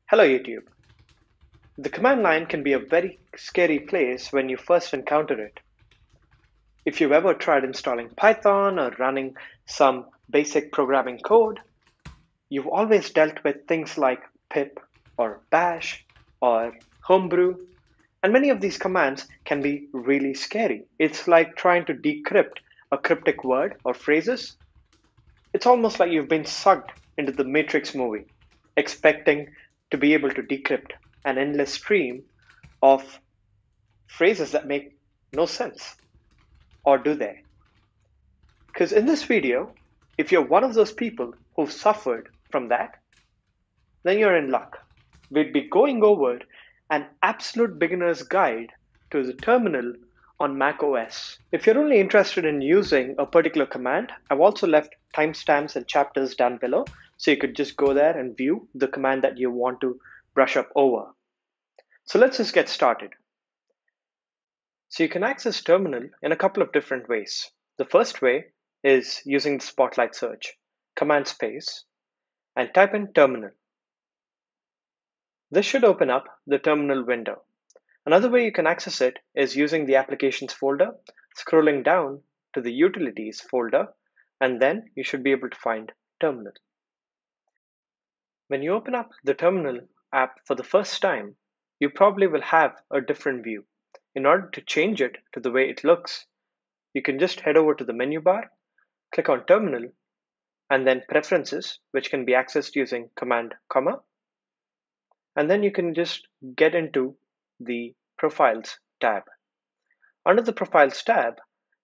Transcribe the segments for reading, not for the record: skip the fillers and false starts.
Hello YouTube. The command line can be a very scary place when you first encounter it. If you've ever tried installing Python or running some basic programming code, you've always dealt with things like pip or bash or homebrew, and many of these commands can be really scary. It's like trying to decrypt a cryptic word or phrases. It's almost like you've been sucked into the Matrix movie, expecting to be able to decrypt an endless stream of phrases that make no sense. Or do they? Because in this video, if you're one of those people who've suffered from that, then you're in luck. We'd be going over an absolute beginner's guide to the terminal on macOS. If you're only interested in using a particular command, I've also left timestamps and chapters down below, so you could just go there and view the command that you want to brush up over. So let's just get started. So you can access terminal in a couple of different ways. The first way is using the Spotlight search, command space, and type in terminal. This should open up the terminal window. Another way you can access it is using the applications folder, scrolling down to the utilities folder, and then you should be able to find terminal. When you open up the terminal app for the first time, you probably will have a different view. In order to change it to the way it looks, you can just head over to the menu bar, click on Terminal, and then Preferences, which can be accessed using Command, and then you can just get into the Profiles tab. Under the Profiles tab,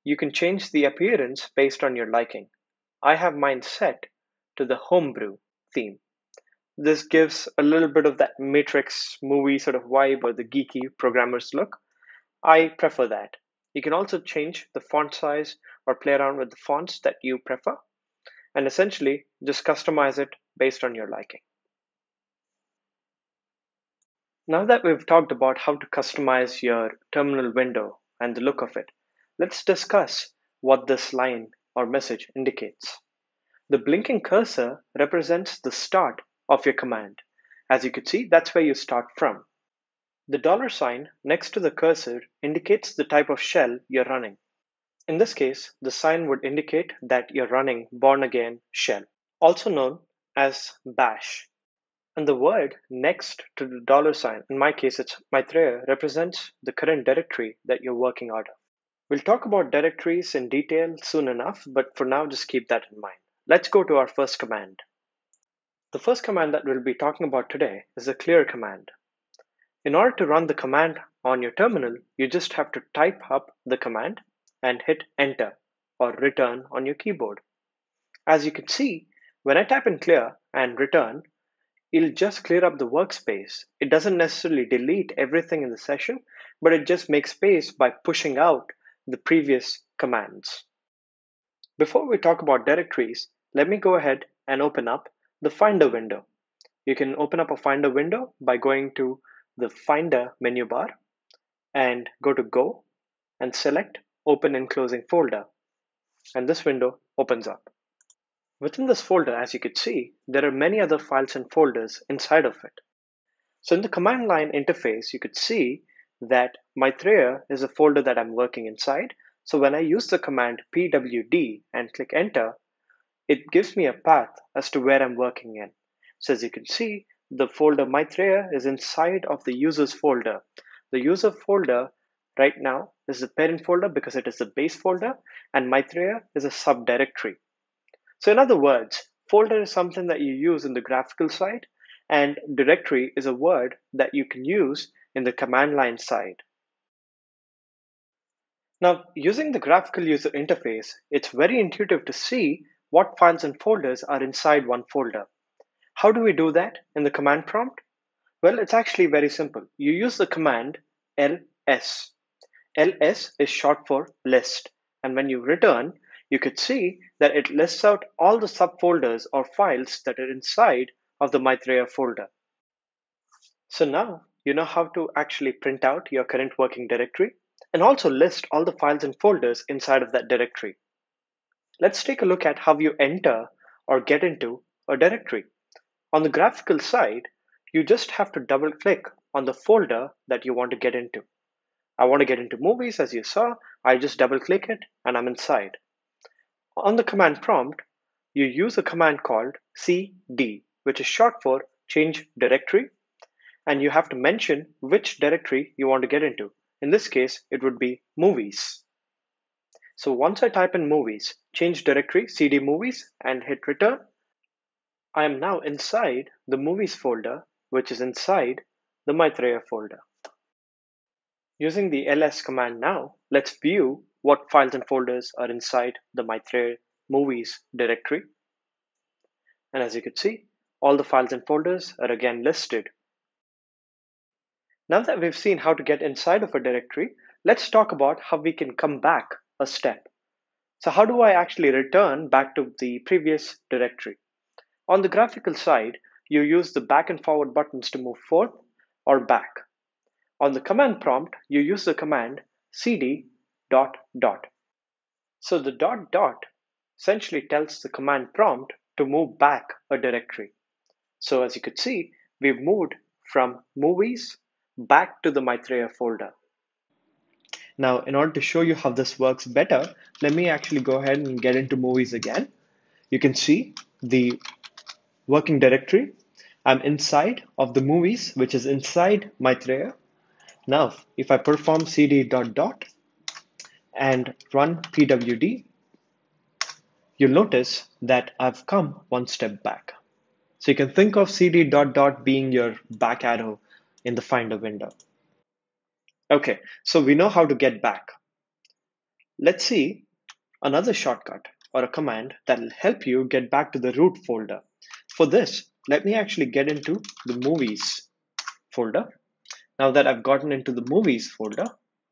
you can change the appearance based on your liking. I have mine set to the Homebrew theme. This gives a little bit of that Matrix movie sort of vibe or the geeky programmer's look. I prefer that. You can also change the font size or play around with the fonts that you prefer, and essentially just customize it based on your liking. Now that we've talked about how to customize your terminal window and the look of it, let's discuss what this line or message indicates. The blinking cursor represents the start of your command. As you can see, that's where you start from. The $ next to the cursor indicates the type of shell you're running. In this case, the sign would indicate that you're running Born Again shell, also known as bash. And the word next to the $, in my case it's Maitreya, represents the current directory that you're working out of. We'll talk about directories in detail soon enough, but for now just keep that in mind. Let's go to our first command. The first command that we'll be talking about today is the clear command. In order to run the command on your terminal, you just have to type up the command and hit enter or return on your keyboard. As you can see, when I type in clear and return, it'll just clear up the workspace. It doesn't necessarily delete everything in the session, but it just makes space by pushing out the previous commands. Before we talk about directories, let me go ahead and open up the Finder window. You can open up a Finder window by going to the Finder menu bar and go to Go and select Open and Closing Folder. And this window opens up. Within this folder, as you could see, there are many other files and folders inside of it. So in the command line interface, you could see that Maitreya is a folder that I'm working inside. So when I use the command pwd and click enter, it gives me a path as to where I'm working in. So as you can see, the folder Maitreya is inside of the users folder. The user folder right now is the parent folder because it is the base folder, and Maitreya is a subdirectory. So in other words, folder is something that you use in the graphical side, and directory is a word that you can use in the command line side. Now, using the graphical user interface, it's very intuitive to see what files and folders are inside one folder. How do we do that in the command prompt? Well, it's actually very simple. You use the command ls. ls is short for list, and when you return, you could see that it lists out all the subfolders or files that are inside of the Maitreya folder. So now you know how to actually print out your current working directory and also list all the files and folders inside of that directory. Let's take a look at how you enter or get into a directory. On the graphical side, you just have to double click on the folder that you want to get into. I want to get into movies, as you saw. I just double click it and I'm inside. On the command prompt, you use a command called cd, which is short for change directory, and you have to mention which directory you want to get into. In this case, it would be movies. So once I type in movies, change directory, cd movies, and hit return, I am now inside the movies folder, which is inside the Maitreya folder. Using the ls command now, let's view what files and folders are inside the Maitreya movies directory. And as you can see, all the files and folders are again listed. Now that we've seen how to get inside of a directory, let's talk about how we can come back a step. So how do I actually return back to the previous directory? On the graphical side, you use the back and forward buttons to move forth or back. On the command prompt, you use the command cd dot dot. So the dot dot essentially tells the command prompt to move back a directory. So as you could see, we've moved from movies back to the Maitreya folder. Now, in order to show you how this works better, let me actually go ahead and get into movies again. You can see the working directory. I'm inside of the movies, which is inside Maitreya. Now, if I perform cd dot dot and run pwd, you'll notice that I've come one step back. So you can think of cd dot dot being your back arrow in the Finder window. Okay, so we know how to get back. Let's see another shortcut or a command that will help you get back to the root folder. For this, let me actually get into the movies folder. Now that I've gotten into the movies folder,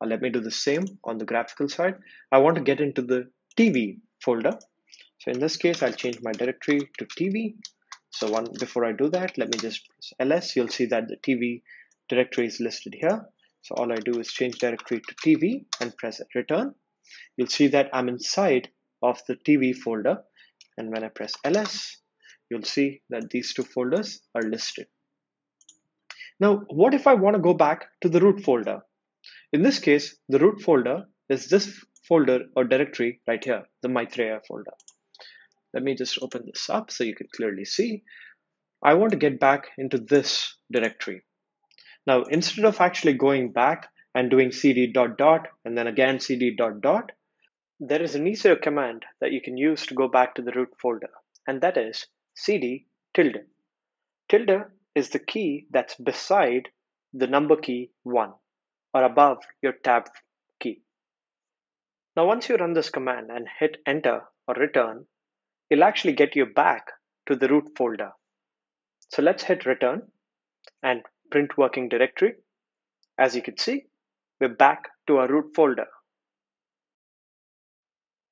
let me do the same on the graphical side. I want to get into the TV folder. So in this case, I'll change my directory to TV. So before I do that, let me just press ls. You'll see that the TV directory is listed here. So all I do is change directory to TV and press return. You'll see that I'm inside of the TV folder. And when I press ls, you'll see that these two folders are listed. Now, what if I want to go back to the root folder? In this case, the root folder is this folder or directory right here, the Maitreya folder. Let me just open this up so you can clearly see. I want to get back into this directory. Now, instead of actually going back and doing cd dot dot and then again cd dot dot, there is an easier command that you can use to go back to the root folder, and that is cd tilde. Tilde is the key that's beside the number key 1 or above your tab key. Now, once you run this command and hit enter or return, it'll actually get you back to the root folder. So let's hit return and print working directory. As you can see, we're back to our root folder.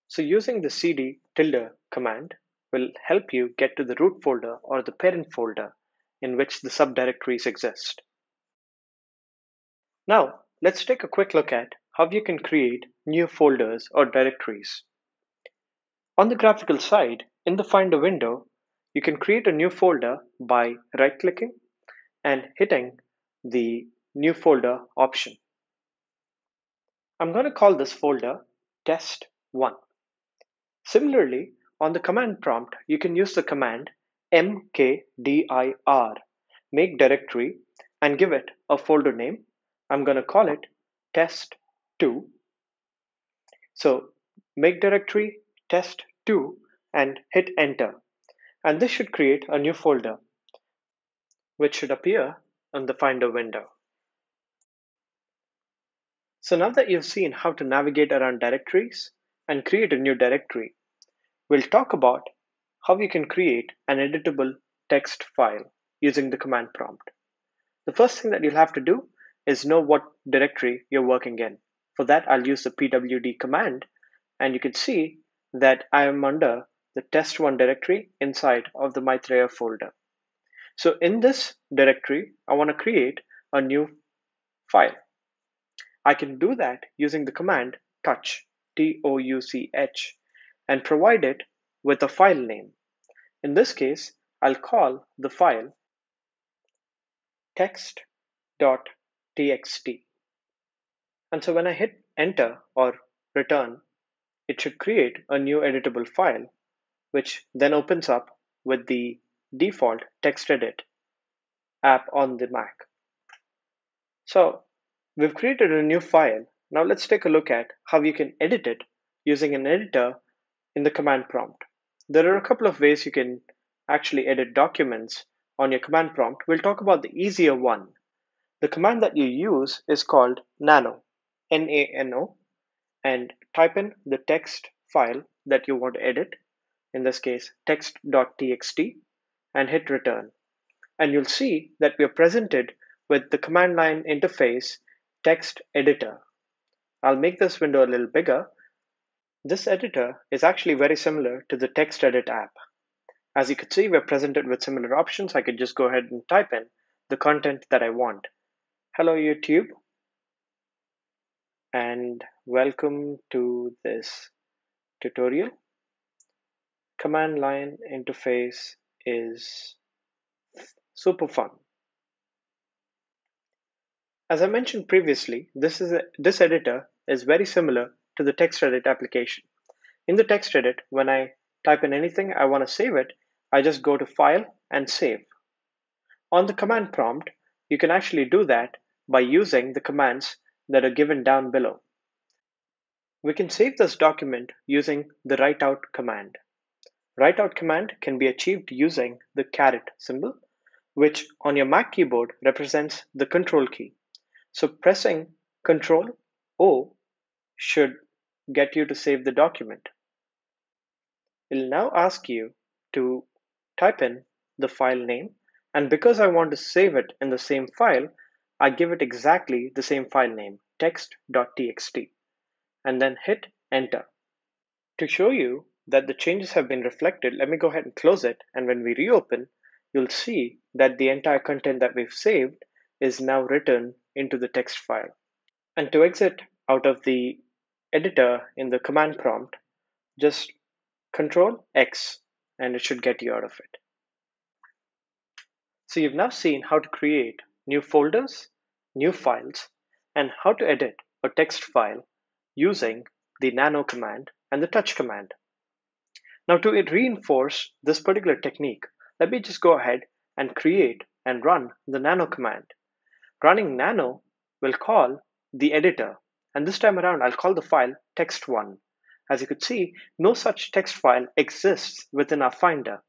So using the cd tilde command will help you get to the root folder or the parent folder in which the subdirectories exist. Now, let's take a quick look at how you can create new folders or directories. On the graphical side, in the Finder window, you can create a new folder by right-clicking and hitting the New Folder option. I'm going to call this folder test1. Similarly, on the command prompt, you can use the command mkdir, make directory, and give it a folder name. I'm going to call it test2. So make directory test2 and hit enter. And this should create a new folder, which should appear on the Finder window. So now that you've seen how to navigate around directories and create a new directory, we'll talk about how you can create an editable text file using the command prompt. The first thing that you'll have to do is know what directory you're working in. For that, I'll use the pwd command, and you can see that I am under the test1 directory inside of the Maitreya folder. So in this directory, I want to create a new file. I can do that using the command touch, Touch, and provide it with a file name. In this case, I'll call the file text.txt. And so when I hit enter or return, it should create a new editable file, which then opens up with the default TextEdit app on the Mac. So we've created a new file. Now let's take a look at how you can edit it using an editor in the command prompt. There are a couple of ways you can actually edit documents on your command prompt. We'll talk about the easier one. The command that you use is called nano, N-A-N-O, and type in the text file that you want to edit, in this case text.txt, and hit return. And you'll see that we are presented with the command line interface text editor. I'll make this window a little bigger. This editor is actually very similar to the text edit app. As you can see, we're presented with similar options. I could just go ahead and type in the content that I want. Hello YouTube, and welcome to this tutorial. Command line interface is super fun. As I mentioned previously, this editor is very similar to the TextEdit application. In the TextEdit, when I type in anything I want to save it, I just go to File and Save. On the command prompt, you can actually do that by using the commands that are given down below. We can save this document using the writeout command. Writeout command can be achieved using the caret symbol, which on your Mac keyboard represents the control key. So pressing Ctrl O should get you to save the document. It'll now ask you to type in the file name, and because I want to save it in the same file, I give it exactly the same file name, text.txt, and then hit enter. To show you that the changes have been reflected, let me go ahead and close it, and when we reopen, you'll see that the entire content that we've saved is now written into the text file. And to exit out of the editor in the command prompt, just Control X and it should get you out of it. So you've now seen how to create new folders, new files, and how to edit a text file using the nano command and the touch command. Now to reinforce this particular technique, let me just go ahead and create and run the nano command. Running nano will call the editor, and this time around I'll call the file text1. As you could see, no such text file exists within our Finder.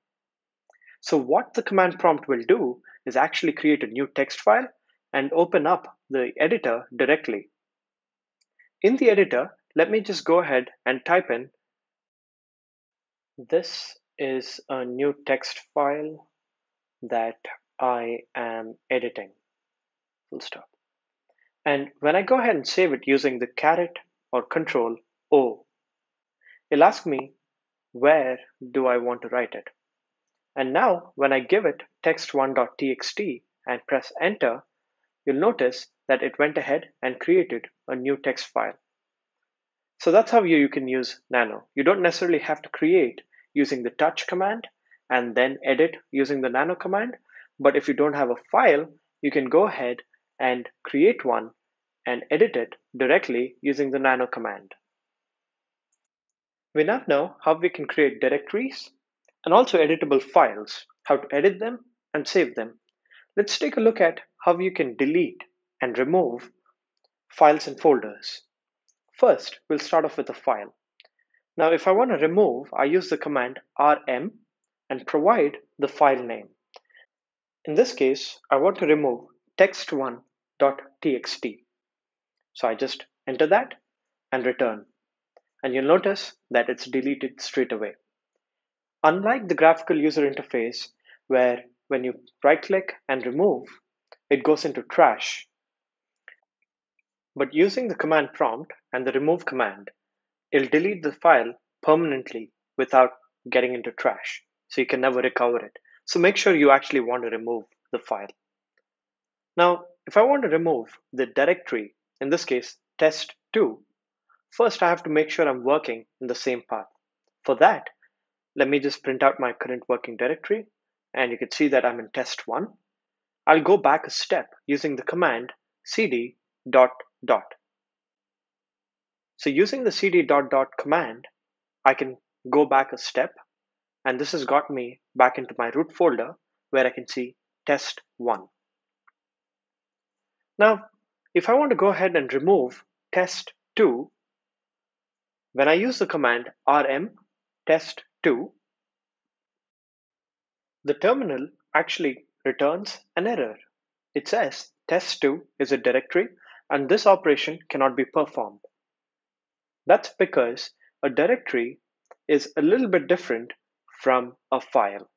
So what the command prompt will do is actually create a new text file and open up the editor directly. In the editor, let me just go ahead and type in, this is a new text file that I am editing, full stop. And when I go ahead and save it using the caret or Control O, it'll ask me where do I want to write it. And now when I give it text1.txt and press enter, you'll notice that it went ahead and created a new text file. So that's how you can use nano. You don't necessarily have to create using the touch command and then edit using the nano command. But if you don't have a file, you can go ahead and create one and edit it directly using the nano command. We now know how we can create directories and also editable files, how to edit them and save them. Let's take a look at how you can delete and remove files and folders. First, we'll start off with a file. Now, if I want to remove, I use the command rm and provide the file name. In this case, I want to remove text1.txt. So I just enter that and return. And you'll notice that it's deleted straight away. Unlike the graphical user interface, where when you right click and remove, it goes into trash. But using the command prompt and the remove command, it'll delete the file permanently without getting into trash. So you can never recover it. So make sure you actually want to remove the file. Now, if I want to remove the directory, in this case, test2, first I have to make sure I'm working in the same path. For that, let me just print out my current working directory, and you can see that I'm in test1. I'll go back a step using the command cd dot dot. So using the cd dot dot command, I can go back a step, and this has got me back into my root folder where I can see test1. Now, if I want to go ahead and remove test2, when I use the command rm test2, the terminal actually returns an error. It says test2 is a directory and this operation cannot be performed. That's because a directory is a little bit different from a file.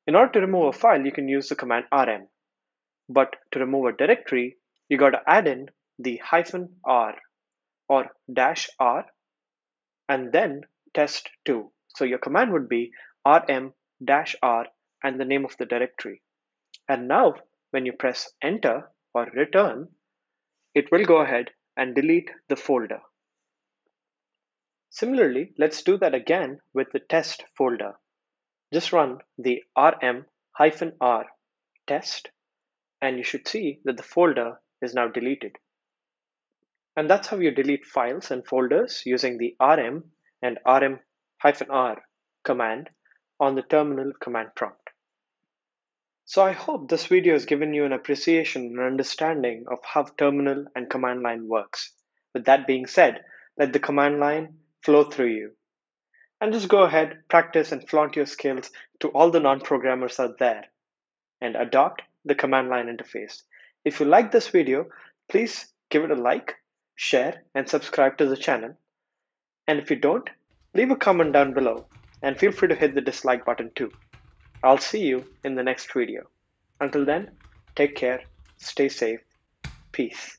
In order to remove a file, you can use the command rm. But to remove a directory, you got to add in the -r or -r and then test2. So your command would be rm-r and the name of the directory. And now when you press enter or return, it will go ahead and delete the folder. Similarly, let's do that again with the test folder. Just run the rm-r test and you should see that the folder is now deleted. And that's how you delete files and folders using the rm and rm-r command on the terminal command prompt. So I hope this video has given you an appreciation and understanding of how terminal and command line works. With that being said, let the command line flow through you. And just go ahead, practice and flaunt your skills to all the non-programmers out there and adopt the command line interface. If you like this video, please give it a like, share, and subscribe to the channel. And if you don't, leave a comment down below and feel free to hit the dislike button too. I'll see you in the next video. Until then, take care, stay safe, peace.